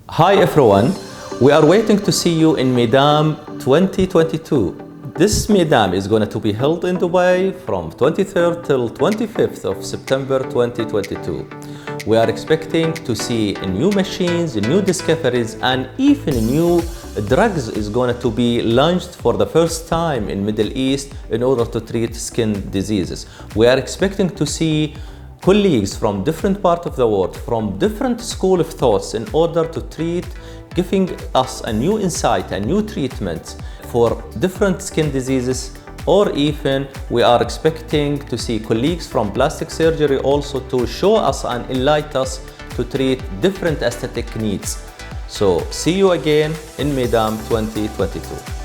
Hi everyone, we are waiting to see you in MEIDAM 2022. This MEIDAM is going to be held in Dubai from 23rd till 25th of September 2022. We are expecting to see new machines, new discoveries, and even new drugs is going to be launched for the first time in Middle East in order to treat skin diseases. We are expecting to see colleagues from different parts of the world, from different school of thoughts in order to treat, giving us a new insight, a new treatment for different skin diseases, or even we are expecting to see colleagues from plastic surgery also to show us and enlighten us to treat different aesthetic needs. So see you again in MEIDAM 2022.